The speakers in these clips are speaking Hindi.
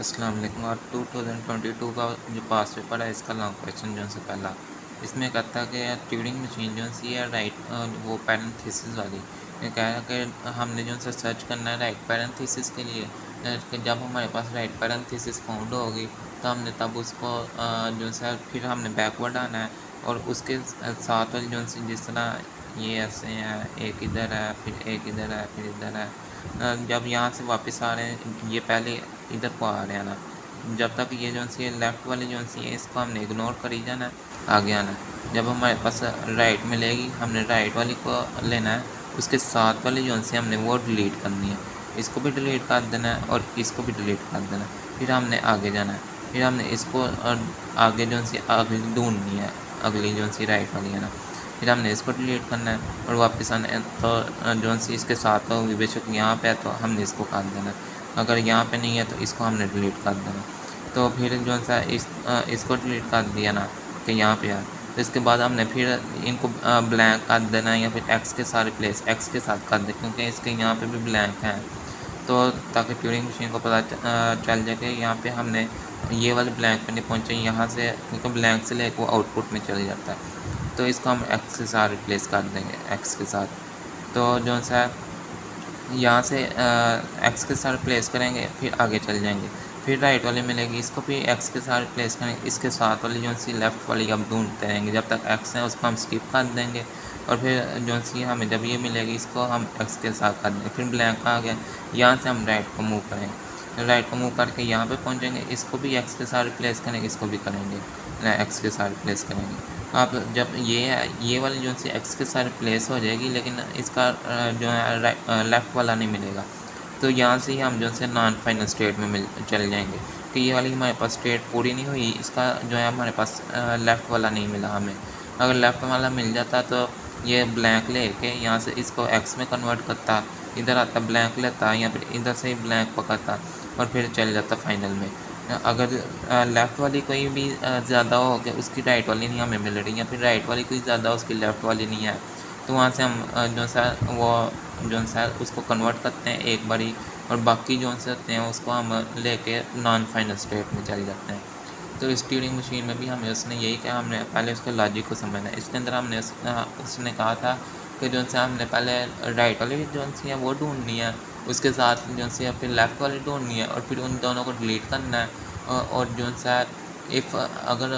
अस्सलाम वालेकुम। और 2022 का जो पास पेपर है इसका लॉन्ग क्वेश्चन जो है पहला इसमें कहता है कि ट्यूरिंग मशीन जो सी है राइट वो पैरेंथेसिस वाली ये कह रहा है कि हमने जो है सर्च करना है राइट पैरेंथेसिस के लिए। कि जब हमारे पास राइट पैरेंथेसिस फाउंड होगी तो हमने तब उसको जो है फिर हमने बैकवर्ड आना है और उसके साथ वाली जो सी जिस तरह ये ऐसे है, एक इधर है फिर एक इधर है फिर इधर है। जब यहाँ से वापस आ रहे हैं ये पहले इधर को आ रहे हैं ना, जब तक ये जो सी लेफ़्ट वाली जो सी है इसको हमने इग्नोर करी जाना है, आगे आना है। जब हमारे पास राइट मिलेगी हमने राइट वाली को लेना है, उसके साथ वाली जो सी हमने वो डिलीट करनी है, इसको भी डिलीट कर देना है और इसको भी डिलीट कर देना है। फिर हमने आगे जाना है, फिर हमने इसको आगे जो सी अगली ढूंढनी है, अगली जो सी राइट वाली है ना, फिर हमने इसको डिलीट करना है और वापस आना है। तो जो सी इसके साथ होगी बेशक यहाँ पे है तो हमने इसको काट देना है, अगर यहाँ पे नहीं है तो इसको हमने डिलीट कर देना। तो फिर जो सा इसको डिलीट कर दिया ना कि यहाँ पे है, तो इसके बाद हमने फिर इनको ब्लैंक कर देना है या फिर एक्स के साथ रिप्लेस एक्स के साथ कर दे, क्योंकि इसके यहाँ पे भी ब्लैंक हैं। तो ताकि ट्यूरिंग मशीन को पता चल जाए कि यहाँ पे हमने ये वाले ब्लैंक पे नहीं पहुँचे यहाँ से, क्योंकि ब्लैंक से लेकर वो आउटपुट में चल जाता है। तो इसको हम एक्स के साथ रिप्लेस कर देंगे एक्स के साथ। तो जो सा यहाँ से एक्स के साथ रिप्लेस करेंगे फिर आगे चल जाएंगे, फिर राइट वाली मिलेगी इसको भी एक्स के साथ रिप्लेस करेंगे, इसके साथ वाली जो सी लेफ़्ट वाली अब ढूंढते रहेंगे जब तक एक्स है उसको हम स्किप कर देंगे। और फिर जो सी हमें जब ये मिलेगी इसको हम एक्स के साथ कर देंगे, फिर ब्लैंक आ गया, यहाँ से हम राइट को मूव करेंगे, राइट को मूव करके यहाँ पे पहुँचेंगे, इसको भी एक्स के साथ रिप्लेस करेंगे, इसको भी करेंगे एक्स के साथ रिप्लेस करेंगे। आप जब ये वाली जो सी एक्स के साथ रिप्लेस हो जाएगी लेकिन इसका जो है लेफ़्ट वाला नहीं मिलेगा, तो यहाँ से ही हम जो है नॉन फाइनल स्टेट में चल जाएंगे कि ये वाली हमारे पास स्टेट पूरी नहीं हुई, इसका जो है हमारे पास लेफ़्ट वाला नहीं मिला हमें। अगर लेफ़्ट वाला मिल जाता तो ये ब्लैंक लेके यहाँ से इसको एक्स में कन्वर्ट करता, इधर आता ब्लैंक लेता या फिर इधर से ही ब्लैंक पकड़ता और फिर चल जाता फाइनल में। अगर लेफ़्ट वाली कोई भी ज़्यादा हो कि उसकी राइट वाली नहीं हमें मिल रही या फिर राइट वाली कोई ज़्यादा उसकी लेफ़्ट वाली नहीं है, तो वहाँ से हम जो सा वो जो सा उसको कन्वर्ट करते हैं एक बारी, और बाकी जो से होते हैं उसको हम लेके नॉन फाइनल स्टेट में चले जाते हैं। तो इस ट्यूरिंग मशीन में भी हमें उसने यही कहा, हमने पहले उसके लॉजिक को समझना है। इसके अंदर हमने उसने कहा था कि जो से हमने पहले राइट वाली जो सी है वो ढूंढनी है, उसके साथ जो सी है फिर लेफ़्ट वाली ढूंढनी है और फिर उन दोनों को डिलीट करना है। और जो सा इफ़ अगर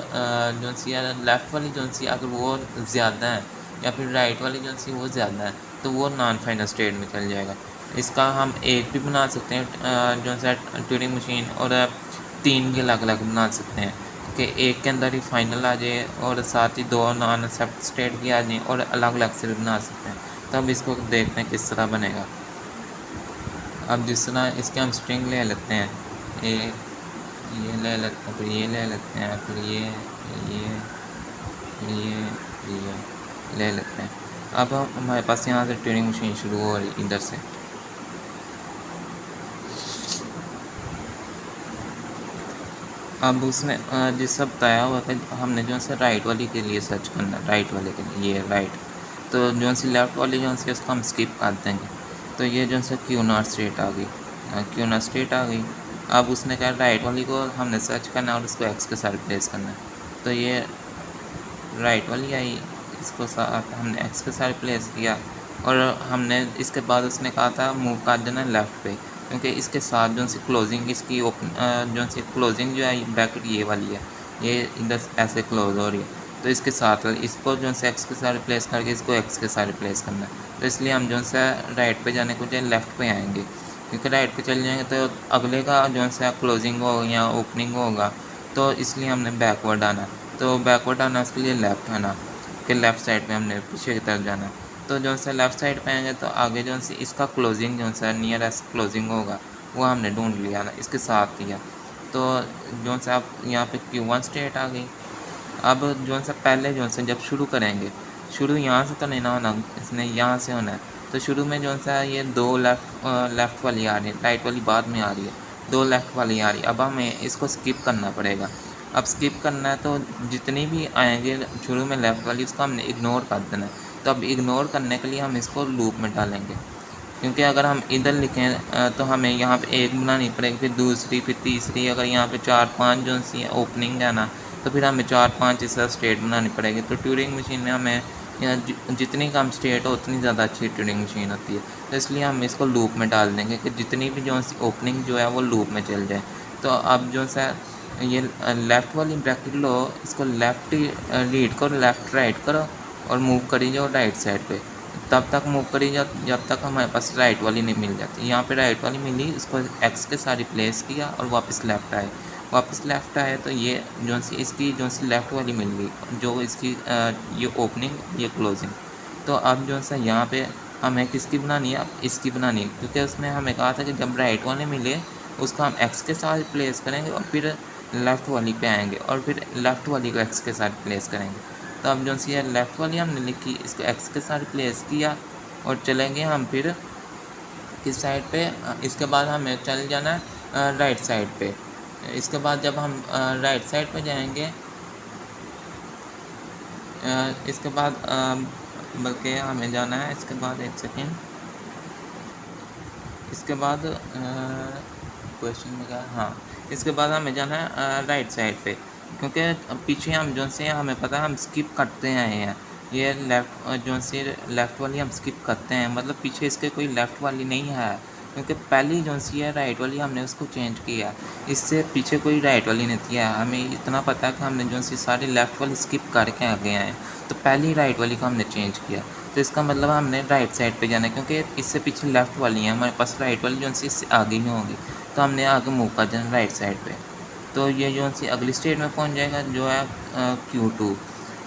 जो सी है लेफ़्ट वाली जो सी अगर वो ज़्यादा है या फिर राइट वाली जो सी वो ज़्यादा है तो वो नॉन फाइनल स्टेट में चल जाएगा। इसका हम एक भी बना सकते हैं जो सा ट्यूरिंग मशीन, और 3 भी अलग अलग बना सकते हैं कि एक के अंदर ही फाइनल आ जाए और साथ ही 2 नॉन एक्सेप्ट स्टेट भी आ जाए, और अलग अलग से भी बना सकते हैं। तो अब इसको देखते हैं किस तरह बनेगा। अब जिस तरह इसके हम स्ट्रिंग ले लेते हैं, ये ले लेते हैं, फिर ये ले लेते हैं, फिर ये फिर ये ले लेते हैं। अब हमारे पास यहाँ से ट्यूरिंग मशीन शुरू हो रही इधर से। अब उसने जिस सब बताया हुआ कि हमने जो है राइट वाली के लिए सर्च करना है, राइट वाले के लिए ये राइट, तो जो सी लेफ़्ट वाली जो है उसको हम स्किप कर देंगे। तो ये जो है क्यू नॉट स्टेट आ गई, क्यू नॉट स्टेट आ गई। अब उसने कहा राइट वाली को हमने सर्च करना है और उसको एक्स के साथ रिप्लेस करना है, तो ये राइट वाली आई, इसको साथ हमने एक्स के साथ रिप्लेस किया। और हमने इसके बाद उसने कहा था मूव कर देना लेफ़्ट पे, क्योंकि इसके साथ जो सी क्लोजिंग इसकी ओपन जो सी क्लोजिंग जो है ब्रैकेट ये वाली है, ये इधर ऐसे क्लोज हो रही है, तो इसके साथ इसको जो है एक्स के साथ रिप्लेस करके इसको एक्स के साथ रिप्लेस करना है। तो इसलिए हम जो है राइट पे जाने को बजाय लेफ़्ट पे आएंगे, क्योंकि राइट पे चल जाएंगे तो अगले का जो है क्लोजिंग होगा या ओपनिंग होगा, तो इसलिए हमने बैकवर्ड आना। तो बैकवर्ड आना उसके लिए लेफ़्ट आना कि लेफ़्ट साइड पे हमने पीछे की तरफ जाना। तो जो है लेफ़्ट साइड पे आएंगे तो आगे जो है इसका क्लोजिंग जो है नियरेस्ट क्लोजिंग होगा वो हमने ढूंढ लिया ना, इसके साथ लिया। तो जो है आप यहाँ पे Q1 स्टेट आ गई। अब जो है पहले जो है जब शुरू करेंगे, शुरू यहाँ से तो नहीं ना होना, इसने यहाँ से होना है। तो शुरू में जो है ये 2 लेफ़्ट वाली आ रही है, राइट वाली बाद में आ रही है, 2 लेफ़्ट वाली आ रही है। अब हमें इसको स्किप करना पड़ेगा। अब स्किप करना है तो जितनी भी आएंगे शुरू में लेफ़्ट वाली उसको हमने इग्नोर कर देना है। तो अब इग्नोर करने के लिए हम इसको लूप में डालेंगे। क्योंकि अगर हम इधर लिखें तो हमें यहाँ पे एक बनानी पड़ेगी, फिर दूसरी, फिर तीसरी। अगर यहाँ पे 4-5 जो सी ओपनिंग है ना, तो फिर हमें 4-5 इस तरह स्टेट बनानी पड़ेगी। तो ट्यूरिंग मशीन में हमें जितनी कम स्टेट हो उतनी ज़्यादा अच्छी ट्यूरिंग मशीन होती है। तो इसलिए हम इसको लूप में डाल देंगे कि जितनी भी जो सी ओपनिंग जो है वो लूप में चल जाए। तो अब जो सा ये लेफ़्ट वाली ब्रैकेट लो, इसको लेफ़्ट रीड करो, लेफ़्ट राइट करो और मूव करी जाओ राइट साइड पे। तब तक मूव करी जाओ जब तक हमारे पास राइट वाली नहीं मिल जाती। यहाँ पे राइट वाली मिली, इसको एक्स के साथ रिप्लेस किया और वापस लेफ़्ट आए। वापस लेफ़्ट आए तो ये जो सी इसकी जो सी लेफ़्ट वाली मिल गई, जो इसकी ये ओपनिंग, ये क्लोजिंग। तो अब जो सा यहाँ पे हमें किसकी बनानी है, अब इसकी बनानी है, क्योंकि उसमें हमें कहा था कि जब राइट वाले मिले उसको हम एक्स के साथ रिप्लेस करेंगे और फिर लेफ़्ट वाली पे आएंगे और फिर लेफ़्ट वाली को एक्स के साथ रिप्लेस करेंगे। तो अब जो सी है लेफ़्ट वाली हमने लिखी, इसको एक्स के साथ रिप्लेस किया और चलेंगे हम फिर किस साइड पे, इसके बाद हमें चल जाना है राइट साइड पे। इसके बाद जब हम राइट साइड पे जाएंगे, इसके बाद बल्कि हमें जाना है, इसके बाद एक सेकेंड, इसके बाद क्वेश्चन में क्या, हाँ, इसके बाद हमें जाना है राइट साइड पे, क्योंकि पीछे हम जो से हमें पता है हम स्किप करते आए हैं। ये लेफ़्ट जो से लेफ़्ट वाली हम स्किप करते हैं, मतलब पीछे इसके कोई लेफ़्ट वाली नहीं है, क्योंकि पहली जो सी है राइट वाली हमने उसको चेंज किया, इससे पीछे कोई राइट वाली नहीं थी। हमें इतना पता है कि हमने जो सी सारी लेफ़्ट वाली स्किप करके आ गए हैं, तो पहली राइट वाली को हमने चेंज किया। तो इसका मतलब हमने राइट साइड पे जाना है, क्योंकि इससे पीछे लेफ़्ट वाली है, हमारे पास राइट वाली जो सी इससे आगे ही होगी, तो हमने आगे मूव कर जाना राइट साइड पे। तो ये जो सी अगली स्टेट में पहुंच जाएगा, जो है Q2।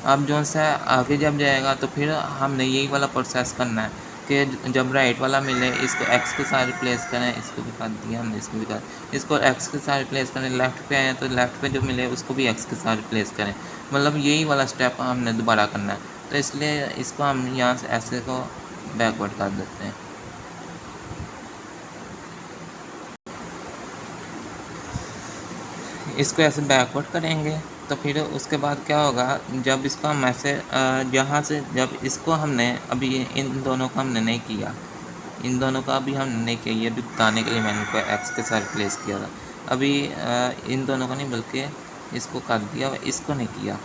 अब जो सा आगे जब जाएगा तो फिर हमने यही वाला प्रोसेस करना है कि जब राइट वाला मिले इसको एक्स के साथ रिप्लेस करें, इसको भी कर दिया हमने, इसको भी कर, इसको एक्स के साथ रिप्लेस करें। लेफ़्ट पे आए तो लेफ़्ट पे जो मिले उसको भी एक्स के साथ रिप्लेस करें, मतलब यही वाला स्टेप हमने दोबारा करना है। तो इसलिए इसको हम यहाँ से ऐसे को बैकवर्ड कर देते हैं। इसको ऐसे बैकवर्ड करेंगे तो फिर उसके बाद क्या होगा, जब इसको हम ऐसे यहाँ से जब इसको हमने अभी इन दोनों को हमने नहीं किया, इन दोनों का अभी हमने नहीं किया, ये भी बताने के लिए मैंने इनको एक्स के साथ रिप्लेस किया था। अभी इन दोनों को नहीं, बल्कि इसको कर दिया, इसको नहीं किया,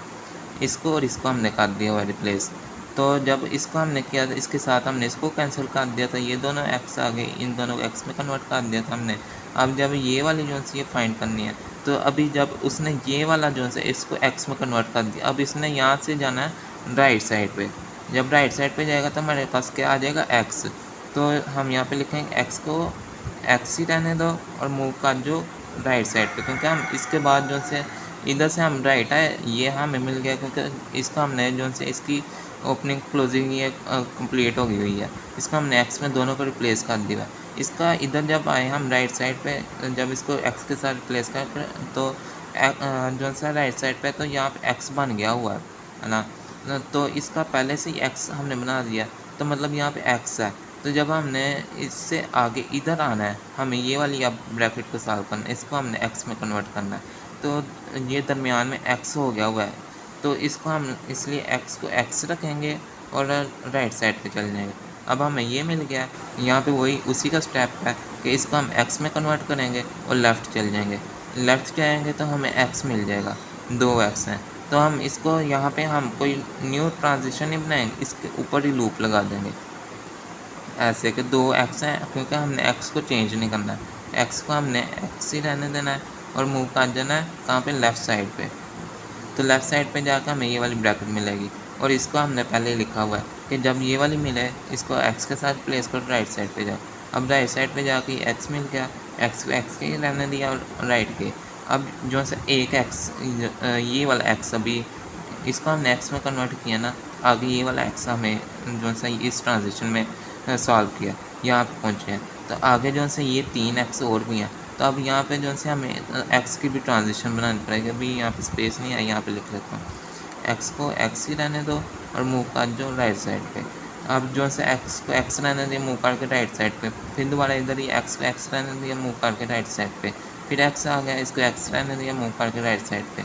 इसको और इसको हमने कर दिया हुआ रिप्लेस। तो जब इसको हमने किया था, इसके साथ हमने इसको कैंसिल कर दिया था, ये दोनों एक्स आ गए, इन दोनों को एक्स में कन्वर्ट कर दिया था हमने। अब जब ये वाली जो सी ये फाइंड करनी है, तो अभी जब उसने ये वाला जो है इसको एक्स में कन्वर्ट कर दिया, अब इसने यहाँ से जाना है राइट साइड पे। जब राइट साइड पे जाएगा तो हमारे पास क्या आ जाएगा, एक्स। तो हम यहाँ पे लिखेंगे एक्स को एक्स ही रहने दो और मूव कर जो राइट साइड पे, क्योंकि हम इसके बाद जो से इधर से हम राइट आए, ये हमें मिल गया, क्योंकि इसका हमने जो से इसकी ओपनिंग क्लोजिंग ये कंप्लीट हो गई हुई है, इसको हमने एक्स में दोनों को रिप्लेस कर दिया। इसका इधर जब आए हम राइट साइड पे, जब इसको एक्स के साथ रिप्लेस कर तो जो सा राइट साइड पे तो यहाँ पे एक्स बन गया हुआ है ना। तो इसका पहले से ही एक्स हमने बना दिया, तो मतलब यहाँ पे एक्स है। तो जब हमने इससे आगे इधर आना है, हमें ये वाली अब ब्रैकेट को सॉल्व करना है, इसको हमने एक्स में कन्वर्ट करना है। तो ये दरमियान में एक्स हो गया हुआ है, तो इसको हम इसलिए एक्स को एक्स रखेंगे और राइट साइड पे चल जाएंगे। अब हमें ये मिल गया, यहाँ पे वही उसी का स्टेप है कि इसको हम एक्स में कन्वर्ट करेंगे और लेफ़्ट चल जाएंगे। लेफ़्ट जाएंगे तो हमें एक्स मिल जाएगा, 2 एक्स हैं। तो हम इसको यहाँ पे हम कोई न्यू ट्रांजिशन नहीं बनाएंगे, इसके ऊपर ही लूप लगा देंगे ऐसे कि 2 एक्स हैं, क्योंकि हमने एक्स को चेंज नहीं करना है, एक्स को हमने एक्स ही रहने देना है और मूव कर जाना है कहाँ पे, लेफ़्ट साइड पे। तो लेफ़्ट साइड पे जाकर हमें ये वाली ब्रैकेट मिलेगी, और इसको हमने पहले ही लिखा हुआ है कि जब ये वाली मिले इसको एक्स के साथ प्लेस कर राइट साइड पे जाओ। अब राइट साइड पे जाके एक्स मिल गया, एक्स को एक्स के ही रहने दिया और राइट के। अब जो से एक एक्स, ये वाला एक्स अभी इसको हमने एक्स में कन्वर्ट किया ना, आगे ये वाला एक्स हमें जो सा इस ट्रांजिशन में सॉल्व किया, यहाँ पे पहुँचे हैं। तो आगे जो से ये 3 एक्स और भी हैं, तो अब यहाँ पे जो से हमें एक्स की भी ट्रांजिशन बनानी पड़ेगी। अभी यहाँ पे स्पेस नहीं है, यहाँ पे लिख लेता हूँ, एक्स को एक्स ही रहने दो और मूव कर जो राइट साइड पे। अब जो से एक्स को एक्स रहने दिया, मूव करके राइट साइड पे, फिर दोबारा इधर ही एक्स को एक्स रहने दिया, मूव करके राइट साइड पे, फिर एक्स आ गया, इसको एक्स रहने दिया, मूव करके राइट साइड पे,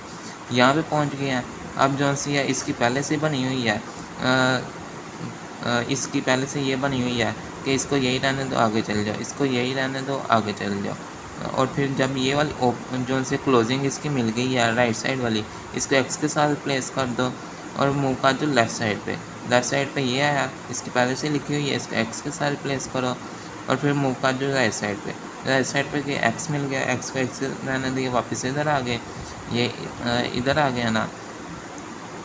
यहाँ पे पहुँच गए हैं। अब जो सी है इसकी पहले से बनी हुई है, इसकी पहले से ये बनी हुई है कि इसको यही रहने दो, आगे चल जाओ, इसको यही रहने दो, आगे चल जाओ। और फिर जब ये वाली ओपन जो से क्लोजिंग इसकी मिल गई है राइट साइड वाली, इसको एक्स के साथ प्लेस कर दो और मूव कर दो लेफ़्ट साइड पे ये आया, इसकी पहले से लिखी हुई है, इसको एक्स के साथ प्लेस करो और फिर मूव कर दो राइट साइड पे कि एक्स मिल गया, एक्स को एक्स रहने दिए, वापस इधर आ गए, ये इधर आ गया ना।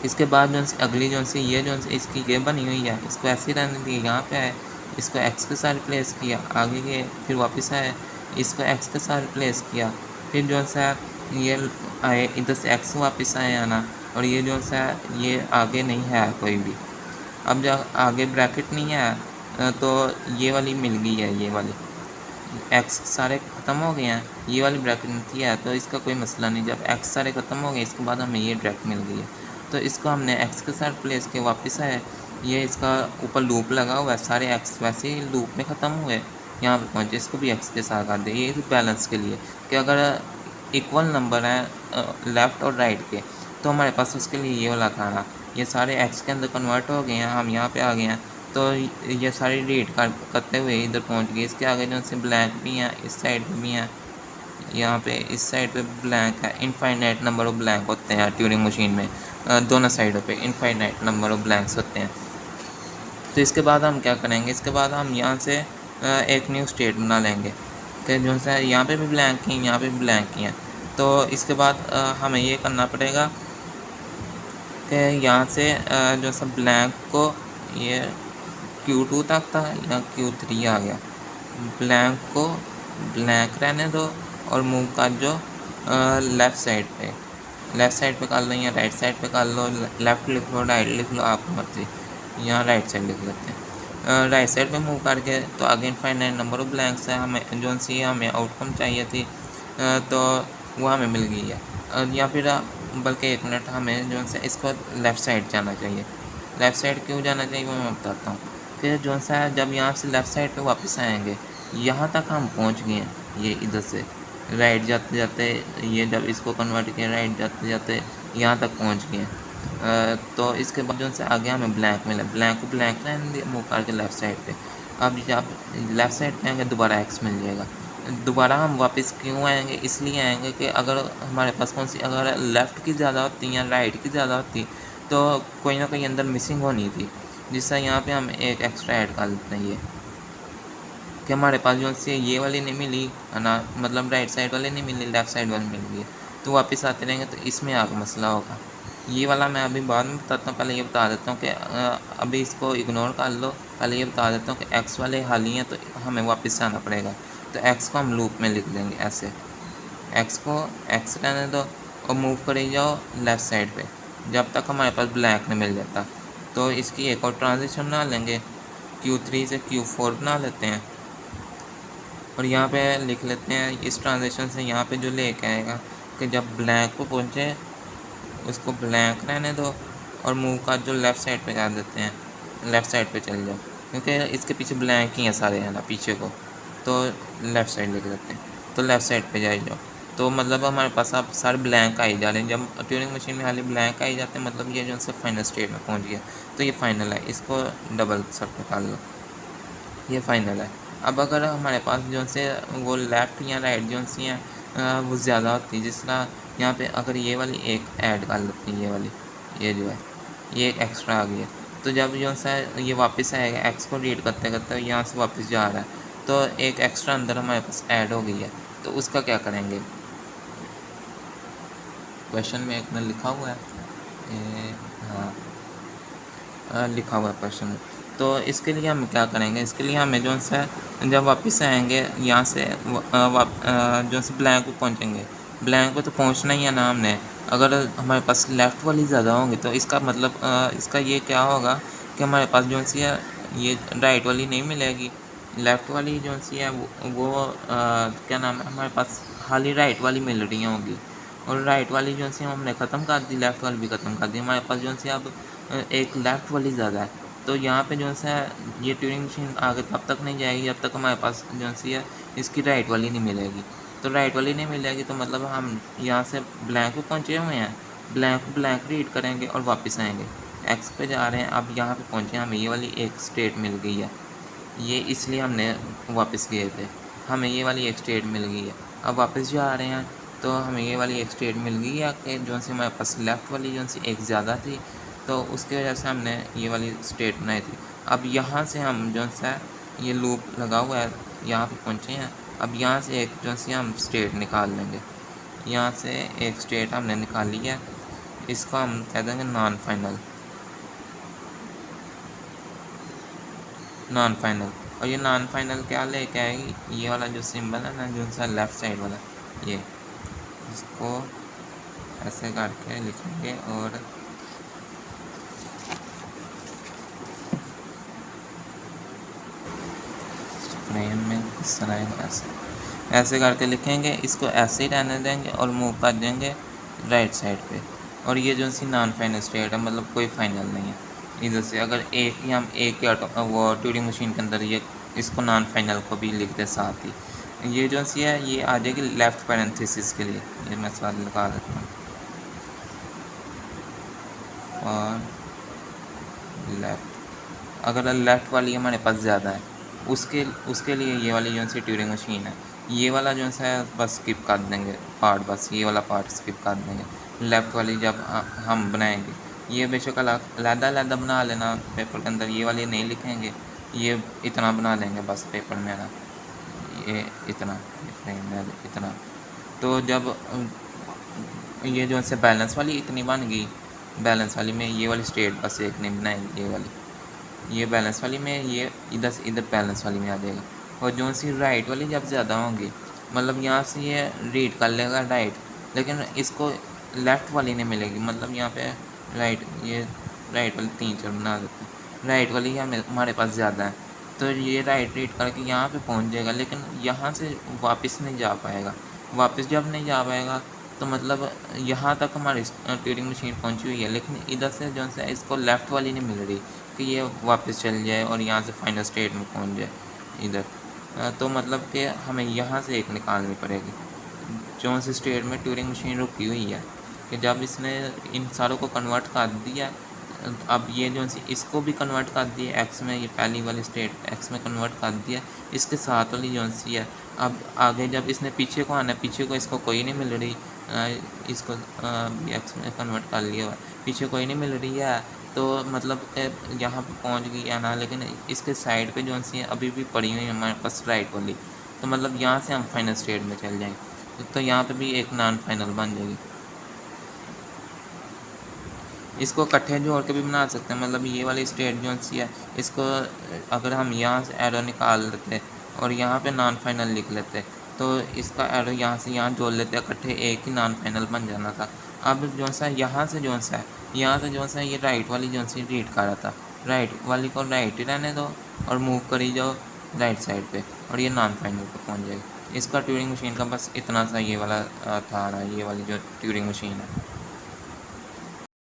इसके बाद जो अगली जो सी ये जो इसकी ये बनी हुई है, इसको ऐसे ही रहने दिए, यहाँ पे आए, इसको एक्स के साथ प्लेस किया, आगे गए, फिर वापस आए, इसको एक्स के साथ प्लेस किया, फिर जो सा ये आए इधर से एक्स वापस आए आना, और ये जो सा ये आगे नहीं है कोई भी। अब जब आगे ब्रैकेट नहीं है तो ये वाली मिल गई है, ये वाली एक्स सारे ख़त्म हो गए हैं, ये वाली ब्रैकेट नहीं है तो इसका कोई मसला नहीं। जब एक्स सारे ख़त्म हो गए इसके बाद हमें ये ब्रैकेट मिल गई है, तो इसको हमने एक्स के साथ प्लेस के वापस आए, ये इसका ऊपर लूप लगा हुआ है, सारे एक्स वैसे ही लूप में ख़त्म हुए, यहाँ पर पहुँचे, इसको भी एक्स के साथ कर दे। ये बैलेंस के लिए कि अगर इक्वल नंबर है लेफ़्ट और राइट के तो हमारे पास उसके लिए ये वाला था, ये सारे एक्स के अंदर कन्वर्ट हो गए हैं, हम यहाँ पे आ गए हैं, तो ये सारी रीड करते हुए इधर पहुँच गए। इसके आगे जो से ब्लैंक भी हैं, इस साइड भी हैं, यहाँ पे इस साइड पे ब्लैंक है। इनफाइनाइट नंबर ऑफ ब्लैंक होते हैं ट्यूरिंग मशीन में, दोनों साइडों पे इनफाइनाइट नंबर ऑफ ब्लैंक्स होते हैं। तो इसके बाद हम क्या करेंगे, इसके बाद हम यहाँ से एक न्यू स्टेट बना लेंगे कि जो सा यहाँ पे भी ब्लैंक ही, यहाँ पे भी ब्लैंक ही हैं। तो इसके बाद हमें ये करना पड़ेगा कि यहाँ से जो सा ब्लैंक को ये Q2 तक था, यहाँ Q3 आ गया, ब्लैंक को ब्लैंक रहने दो और मूव कर जो लेफ़्ट साइड पे कर लो या राइट साइड पे कर लो, लेफ़्ट लिख लो राइट लिख लो, आपकी मर्जी, यहाँ राइट साइड लिख लेते हैं। राइट साइड पे मूव करके तो आगे इनफाइनाइट नंबर ऑफ ब्लैंक्स है, हमें जो सी हमें आउटकम चाहिए थी तो वो हमें मिल गई है। या फिर बल्कि एक मिनट, हमें जो है इसको लेफ़्ट साइड जाना चाहिए। लेफ़्ट साइड क्यों जाना चाहिए वो मैं बताता हूँ कि जो सा जब यहाँ से लेफ़्ट साइड पे वापस आएंगे, यहाँ तक हम पहुँच गए हैं, ये इधर से राइट जाते जाते, ये जब इसको कन्वर्ट किया राइट जाते जाते यहाँ तक पहुँच गए हैं। तो इसके बाद जो से आगे हमें ब्लैंक मिला, ब्लैंक को ब्लैंक रहने मूव करके लेफ़्ट साइड पे। अब जब लेफ़्ट साइड पे आएंगे दोबारा एक्स मिल जाएगा। दोबारा हम वापस क्यों आएंगे, इसलिए आएंगे कि अगर हमारे पास कौन सी, अगर लेफ़्ट की ज़्यादा होती या राइट की ज़्यादा होती तो कोई ना कोई अंदर मिसिंग होनी थी, जिससे यहाँ पे हम एक एक्स्ट्रा ऐड कर लेते हैं। ये कि हमारे पास जो सी ये वाली नहीं मिली है ना, मतलब राइट साइड वाली नहीं मिली, लेफ़्ट साइड वाली मिल गई, तो वापस आते रहेंगे तो इसमें आगे मसला होगा। ये वाला मैं अभी बाद में बताता हूँ, पहले ये बता देता हूँ कि अभी इसको इग्नोर कर लो, पहले ये बता देता हूँ कि एक्स वाले हाल ही हैं तो हमें वापस आना पड़ेगा। तो एक्स को हम लूप में लिख देंगे ऐसे, एक्स को एक्स रहने दो और मूव करे जाओ लेफ़्ट साइड पे जब तक हमारे पास ब्लैंक नहीं मिल जाता। तो इसकी एक और ट्रांजिशन बना लेंगे, Q3 से Q4 बना लेते हैं और यहाँ पे लिख लेते हैं इस ट्रांजिशन से यहाँ पे जो लेके आएगा कि जब ब्लैंक को पहुँचे उसको ब्लैंक रहने दो और मूव का जो लेफ़्ट साइड पे कर देते हैं, लेफ़्ट साइड पे चल जाओ, क्योंकि इसके पीछे ब्लैंक ही हैं सारे है ना पीछे को, तो लेफ़्ट साइड लिख देते हैं, तो लेफ़्ट साइड पे जाए जाओ। तो मतलब हमारे पास अब सारे ब्लैंक आई जा रहे हैं। जब ट्यूरिंग मशीन में खाली ब्लैंक आई जाते हैं मतलब ये जो है फाइनल स्टेट में पहुंच गया, तो ये फाइनल है, इसको डबल सर्कल कर लो, ये फाइनल है। अब अगर हमारे पास जो से वो लेफ़्ट या राइट जो सी हैं वो ज़्यादा होती है, जिस तरह यहाँ पे अगर ये वाली एक ऐड कर लेते हैं, ये वाली ये जो है ये एक एक्स्ट्रा आ गई है, तो जब जो सा ये वापस आएगा एक्स को रीड करते करते यहाँ से वापस जा रहा है, तो एक एक्स्ट्रा अंदर हमारे पास ऐड हो गई है, तो उसका क्या करेंगे। क्वेश्चन में एक में लिखा हुआ है, हाँ लिखा हुआ है क्वेश्चन में। तो इसके लिए हम क्या करेंगे, इसके लिए हमें जो सा जब वापस आएंगे यहाँ से जो से ब्लैंक पे पहुँचेंगे, ब्लैंक पे तो पहुँचना ही है ना हमने। अगर हमारे पास लेफ़्ट वाली ज़्यादा होंगी तो इसका मतलब इसका ये क्या होगा कि हमारे पास जो सी है ये राइट वाली नहीं मिलेगी, लेफ़्ट वाली जो सी है वो क्या नाम है, हमारे पास खाली राइट वाली मिल रही होंगी, और राइट वाली जो सी हमने ख़त्म कर दी, लेफ़्ट वाली भी ख़त्म कर दी, हमारे पास जो सी अब एक लेफ़्ट वाली ज़्यादा है। तो यहाँ पे जो सा ये ट्यूरिंग मशीन आगे तब तक नहीं जाएगी जब तक हमारे पास जो सी है इसकी राइट वाली नहीं मिलेगी। तो राइट वाली नहीं मिलेगी तो मतलब हम यहाँ से ब्लैंक पे पहुँचे हुए हैं, ब्लैंक रीड करेंगे और वापस आएंगे, एक्स पे जा रहे हैं, अब यहाँ पे पहुँचे हमें ये वाली एक स्टेट मिल गई है, ये इसलिए हमने वापस किए थे। हमें ये वाली एक स्टेट मिल गई है। अब वापस जो आ रहे हैं तो हमें ये वाली एक स्टेट मिल गई है कि जो सी हमारे पास लेफ़्ट वाली जो सी एक ज़्यादा थी, तो उसकी वजह से हमने ये वाली स्टेट बनाई थी। अब यहाँ से हम जो सा ये लूप लगा हुआ है, यहाँ पे पहुँचे हैं। अब यहाँ से एक जो सी हम स्टेट निकाल लेंगे। यहाँ से एक स्टेट हमने निकाल ली है, इसको हम कह देंगे नॉन फाइनल। नॉन फाइनल और ये नॉन फाइनल क्या लेके आएगी, ये वाला जो सिंबल है ना, जो सा लेफ़्ट साइड वाला, ये इसको ऐसे करके लिखेंगे और फ्रेम में इस तरह ऐसे करके लिखेंगे। इसको ऐसे ही रहने देंगे और मूव कर देंगे राइट साइड पे। और ये जो सी नॉन फाइनल स्टेट है, मतलब कोई फाइनल नहीं है। इधर से अगर एक ही हम एक वो ट्यूरिंग मशीन के अंदर ये इसको नॉन फाइनल को भी लिख दे साथ ही, ये जो सी है ये आ जाएगी लेफ़्ट पैरेंथेसिस के लिए। ये मैं साथ लगा देता हूँ, और लेफ़्ट। अगर लेफ़्ट वाली हमारे पास ज़्यादा है, उसके लिए ये वाली जो सी ट्यूरिंग मशीन है, ये वाला जो सा है बस स्किप कर देंगे पार्ट, बस ये वाला पार्ट स्किप कर देंगे। लेफ़्ट वाली जब हम बनाएंगे, ये बेशक अलग बना लेना पेपर के अंदर, ये वाली नहीं लिखेंगे, ये इतना बना लेंगे बस पेपर में ना, ये इतना फ्रेम में इतना। तो जब ये जो से बैलेंस वाली इतनी बन गई, बैलेंस वाली में ये वाली स्टेट बस एक नहीं बनाएंगे, ये वाली, ये बैलेंस वाली में ये इधर से इधर बैलेंस वाली में आ जाएगा। और जो सी राइट वाली जब ज़्यादा होंगी, मतलब यहाँ से ये रीड कर लेगा राइट, लेकिन इसको लेफ़्ट वाली नहीं मिलेगी। मतलब यहाँ पे राइट, ये राइट वाली 3-4 बना देते हैं, राइट वाली हमारे पास ज़्यादा है, तो ये राइट रीड करके यहाँ पे पहुँच जाएगा, लेकिन यहाँ से वापस नहीं जा पाएगा। वापस जब नहीं जा पाएगा तो मतलब यहाँ तक हमारी ट्यूरिंग मशीन पहुँची हुई है, लेकिन इधर से जो है इसको लेफ़्ट वाली नहीं मिल रही कि ये वापस चल जाए और यहाँ से फाइनल स्टेट में पहुँच जाए इधर। तो मतलब कि हमें यहाँ से एक निकालनी पड़ेगी जो सी स्टेट में ट्यूरिंग मशीन रुकी हुई है, कि जब इसने इन सारों को कन्वर्ट कर दिया, अब ये जो सी इसको भी कन्वर्ट कर दिया एक्स में, ये पहली वाली स्टेट एक्स में कन्वर्ट कर दिया, इसके साथ वाली जो सी है। अब आगे जब इसने पीछे को आना है, पीछे को इसको कोई नहीं मिल रही, इसको एक्स में कन्वर्ट कर लिया हुआ, पीछे कोई नहीं मिल रही है, तो मतलब यहाँ पे पहुँच गई है ना, लेकिन इसके साइड पे जो सी है अभी भी पड़ी हुई है हमारे पास राइट वाली, तो मतलब यहाँ से हम फाइनल स्टेट में चल जाएंगे, तो यहाँ पे भी एक नॉन फाइनल बन जाएगी। इसको इकट्ठे जोड़ के भी बना सकते हैं, मतलब ये वाली स्टेट जो सी है, इसको अगर हम यहाँ से एरो निकाल लेते और यहाँ पे नॉन फाइनल लिख लेते, तो इसका एरो यहाँ से यहाँ जोड़ लेते, इकट्ठे एक ही नॉन फाइनल बन जाना था। अब जो सा यहाँ से जो सा है, यहाँ से जो सा ये राइट वाली जो सी रीड कर रहा था, राइट वाली को राइट ही रहने दो और मूव करी जाओ राइट साइड पे, और ये नॉन फाइनल पे पहुँच जाएगी। इसका ट्यूरिंग मशीन का बस इतना सा ये वाला था ना, ये वाली जो ट्यूरिंग मशीन है।